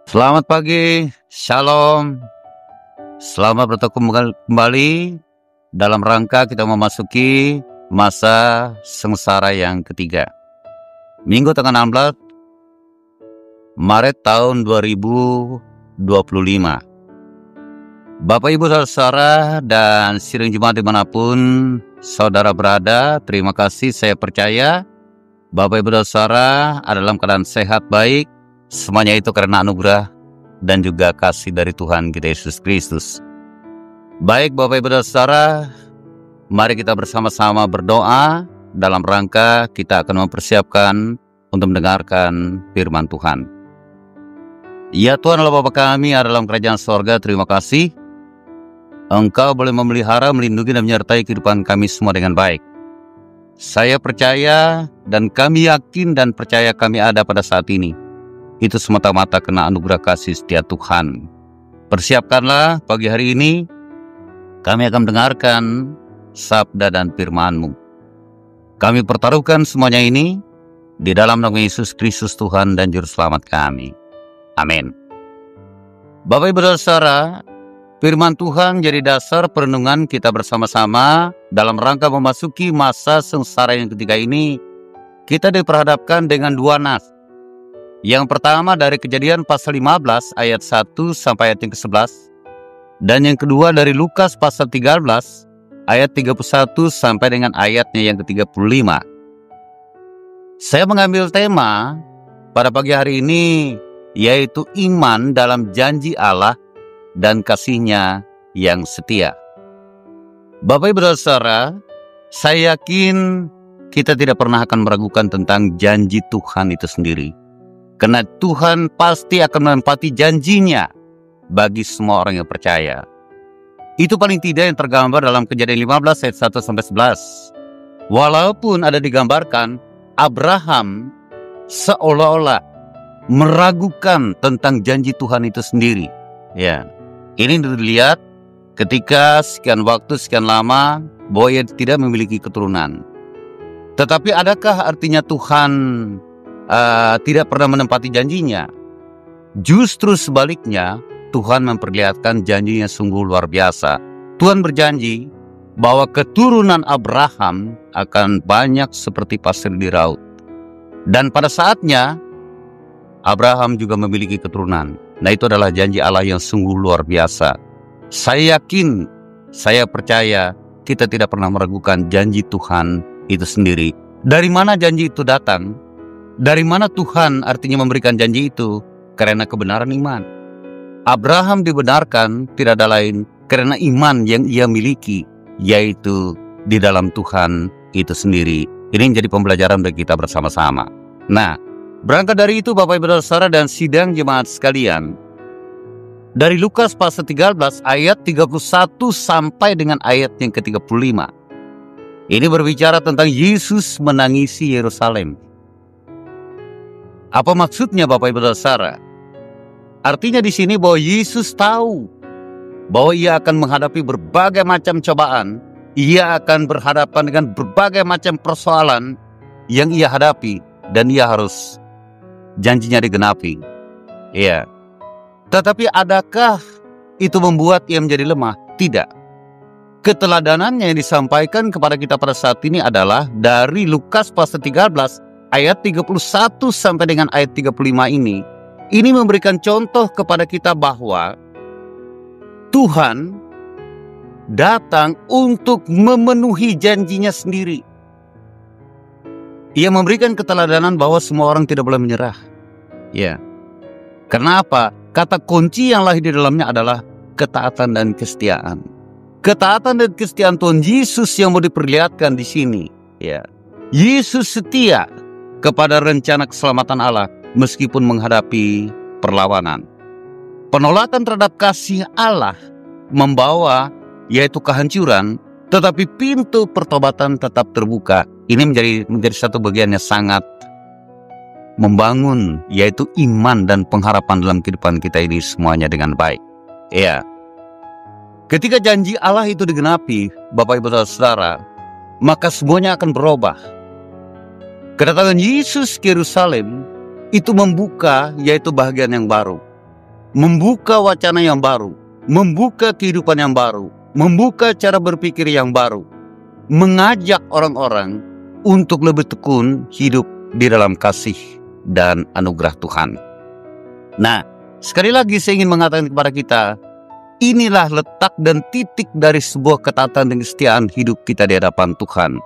Selamat pagi, Shalom. Selamat bertemu kembali dalam rangka kita memasuki masa sengsara yang ketiga. Minggu tanggal 16 Maret tahun 2025. Bapak Ibu saudara dan sidang Jemaat dimanapun saudara berada, terima kasih. Saya percaya Bapak Ibu saudara ada dalam keadaan sehat baik. Semuanya itu karena anugerah dan juga kasih dari Tuhan kita Yesus Kristus. Baik Bapak Ibu dan Saudara, mari kita bersama-sama berdoa dalam rangka kita akan mempersiapkan untuk mendengarkan firman Tuhan. Ya Tuhan Allah Bapa kami ada dalam kerajaan sorga, terima kasih. Engkau boleh memelihara, melindungi dan menyertai kehidupan kami semua dengan baik. Saya percaya dan kami yakin dan percaya kami ada pada saat ini. Itu semata-mata kena anugerah kasih setia Tuhan. Persiapkanlah pagi hari ini, kami akan mendengarkan sabda dan firman-Mu. Kami pertaruhkan semuanya ini di dalam nama Yesus Kristus Tuhan dan Juru Selamat kami. Amin. Bapak Ibu dan Saudara, firman Tuhan jadi dasar perenungan kita bersama-sama dalam rangka memasuki masa sengsara yang ketiga ini. Kita diperhadapkan dengan dua nas. Yang pertama dari Kejadian pasal 15 ayat 1 sampai ayat yang ke-11. Dan yang kedua dari Lukas pasal 13 ayat 31 sampai dengan ayatnya yang ke-35. Saya mengambil tema pada pagi hari ini yaitu iman dalam janji Allah dan kasih-Nya yang setia. Bapak Ibu dan Saudara, saya yakin kita tidak pernah akan meragukan tentang janji Tuhan itu sendiri. Karena Tuhan pasti akan menepati janjinya bagi semua orang yang percaya. Itu paling tidak yang tergambar dalam Kejadian 15 ayat 1 sampai 11. Walaupun ada digambarkan Abraham seolah-olah meragukan tentang janji Tuhan itu sendiri. Ya, ini dilihat ketika sekian waktu, sekian lama bahwa ia tidak memiliki keturunan. Tetapi adakah artinya Tuhan tidak pernah menempati janjinya? Justru sebaliknya, Tuhan memperlihatkan janjinya sungguh luar biasa. Tuhan berjanji bahwa keturunan Abraham akan banyak seperti pasir di laut. Dan pada saatnya, Abraham juga memiliki keturunan. Nah, itu adalah janji Allah yang sungguh luar biasa. Saya yakin, saya percaya, kita tidak pernah meragukan janji Tuhan itu sendiri. Dari mana janji itu datang? Dari mana Tuhan artinya memberikan janji itu? Karena kebenaran iman. Abraham dibenarkan tidak ada lain karena iman yang ia miliki, yaitu di dalam Tuhan itu sendiri. Ini menjadi pembelajaran bagi kita bersama-sama. Nah, berangkat dari itu Bapak Ibu Saudara dan sidang jemaat sekalian, dari Lukas pasal 13 ayat 31 sampai dengan ayat yang ke-35. Ini berbicara tentang Yesus menangisi Yerusalem. Apa maksudnya Bapak Ibu dan Saudara? Artinya di sini bahwa Yesus tahu bahwa ia akan menghadapi berbagai macam cobaan, ia akan berhadapan dengan berbagai macam persoalan yang ia hadapi dan ia harus janjinya digenapi. Iya. Tetapi adakah itu membuat ia menjadi lemah? Tidak. Keteladanannya yang disampaikan kepada kita pada saat ini adalah dari Lukas pasal 13 ayat 31 sampai dengan ayat 35 ini. Ini memberikan contoh kepada kita bahwa Tuhan datang untuk memenuhi janjinya sendiri. Ia memberikan keteladanan bahwa semua orang tidak boleh menyerah. Ya. Karena apa? Kata kunci yang lahir di dalamnya adalah ketaatan dan kesetiaan. Ketaatan dan kesetiaan Tuhan Yesus yang mau diperlihatkan di sini. Ya. Yesus setia kepada rencana keselamatan Allah meskipun menghadapi perlawanan. Penolakan terhadap kasih Allah membawa yaitu kehancuran, tetapi pintu pertobatan tetap terbuka. Ini menjadi satu bagian yang sangat membangun yaitu iman dan pengharapan dalam kehidupan kita ini semuanya dengan baik. Ya. Ketika janji Allah itu digenapi, Bapak Ibu Saudara, maka semuanya akan berubah. Kedatangan Yesus ke Yerusalem itu membuka yaitu bahagian yang baru. membuka wacana yang baru, membuka kehidupan yang baru, membuka cara berpikir yang baru, mengajak orang-orang untuk lebih tekun hidup di dalam kasih dan anugerah Tuhan. Nah, sekali lagi saya ingin mengatakan kepada kita, inilah letak dan titik dari sebuah ketaatan dan kesetiaan hidup kita di hadapan Tuhan.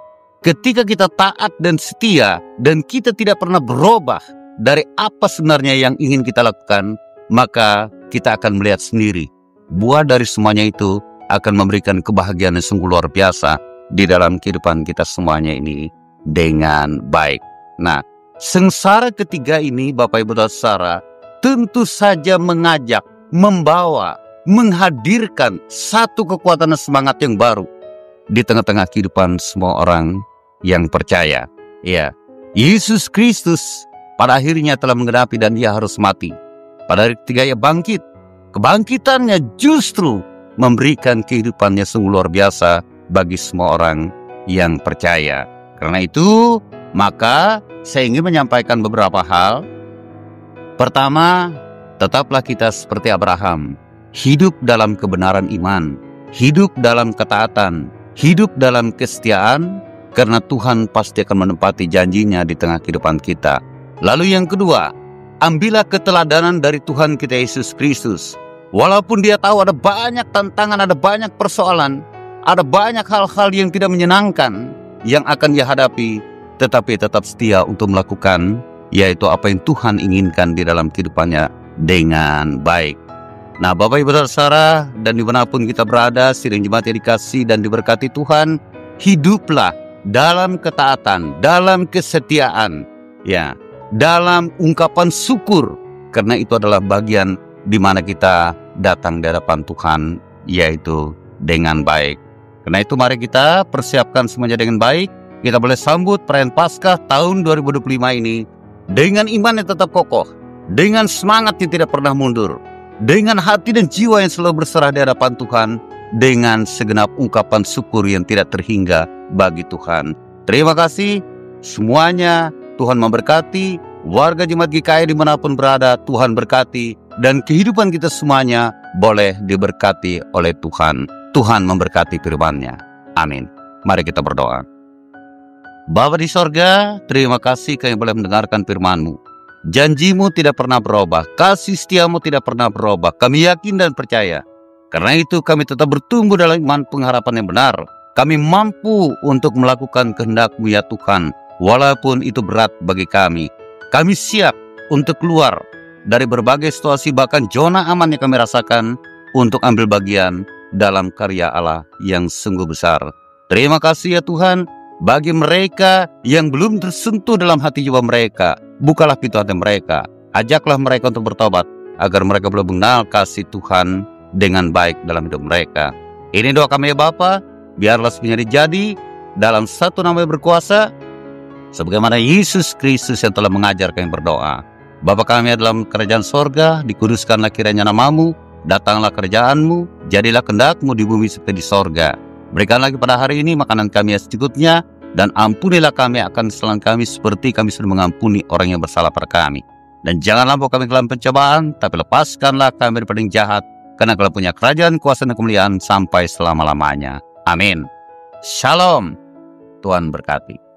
Ketika kita taat dan setia dan kita tidak pernah berubah dari apa sebenarnya yang ingin kita lakukan, maka kita akan melihat sendiri buah dari semuanya itu akan memberikan kebahagiaan yang sungguh luar biasa di dalam kehidupan kita semuanya ini dengan baik. Nah, sengsara ketiga ini Bapak Ibu Saudara tentu saja mengajak, membawa, menghadirkan satu kekuatan dan semangat yang baru di tengah-tengah kehidupan semua orang yang percaya. Ya, Yesus Kristus pada akhirnya telah menggenapi dan Dia harus mati. Pada hari ketiga Ia bangkit. Kebangkitannya justru memberikan kehidupannya sungguh luar biasa bagi semua orang yang percaya. Karena itu, maka saya ingin menyampaikan beberapa hal. Pertama, tetaplah kita seperti Abraham, hidup dalam kebenaran iman, hidup dalam ketaatan, hidup dalam kesetiaan, karena Tuhan pasti akan menempati janjinya di tengah kehidupan kita. Lalu yang kedua, ambillah keteladanan dari Tuhan kita Yesus Kristus. Walaupun Dia tahu ada banyak tantangan, ada banyak persoalan, ada banyak hal-hal yang tidak menyenangkan yang akan Dia hadapi, tetapi tetap setia untuk melakukan, yaitu apa yang Tuhan inginkan di dalam kehidupannya dengan baik. Nah, Bapak Ibu Saudara, dan dimanapun kita berada, sidang jemaat yang dikasihi dan diberkati Tuhan, hiduplah dalam ketaatan, dalam kesetiaan, ya, dalam ungkapan syukur, karena itu adalah bagian di mana kita datang di hadapan Tuhan, yaitu dengan baik. Karena itu mari kita persiapkan semuanya dengan baik. Kita boleh sambut perayaan Paskah tahun 2025 ini dengan iman yang tetap kokoh, dengan semangat yang tidak pernah mundur, dengan hati dan jiwa yang selalu berserah di hadapan Tuhan, dengan segenap ungkapan syukur yang tidak terhingga bagi Tuhan. Terima kasih semuanya. Tuhan memberkati warga Jemaat GKI dimanapun berada. Tuhan berkati dan kehidupan kita semuanya boleh diberkati oleh Tuhan. Tuhan memberkati firman-Nya. Amin. Mari kita berdoa. Bapa di sorga, terima kasih kami boleh mendengarkan firman-Mu. Janji-Mu tidak pernah berubah, kasih setia-Mu tidak pernah berubah. Kami yakin dan percaya. Karena itu kami tetap bertumbuh dalam iman pengharapan yang benar. Kami mampu untuk melakukan kehendak-Mu ya Tuhan, walaupun itu berat bagi kami. Kami siap untuk keluar dari berbagai situasi, bahkan zona aman yang kami rasakan, untuk ambil bagian dalam karya Allah yang sungguh besar. Terima kasih ya Tuhan, bagi mereka yang belum tersentuh dalam hati jiwa mereka, bukalah pintu hati mereka, ajaklah mereka untuk bertobat, agar mereka belum mengenal kasih Tuhan dengan baik dalam hidup mereka. Ini doa kami ya Bapa, biarlah semuanya dijadi dalam satu nama yang berkuasa, sebagaimana Yesus Kristus yang telah mengajar kami berdoa. Bapa kami dalam kerajaan sorga, dikuduskanlah kiranya nama-Mu, datanglah kerajaan-Mu, jadilah kehendak-Mu di bumi seperti di sorga. Berikanlah pada hari ini makanan kami yang secukupnya, dan ampunilah kami akan kesalahan kami seperti kami sudah mengampuni orang yang bersalah pada kami. Dan janganlah bawa kami ke dalam pencobaan, tapi lepaskanlah kami daripada yang jahat, karena Kau punya kerajaan, kuasa, dan kemuliaan sampai selama-lamanya. Amin. Shalom. Tuhan berkati.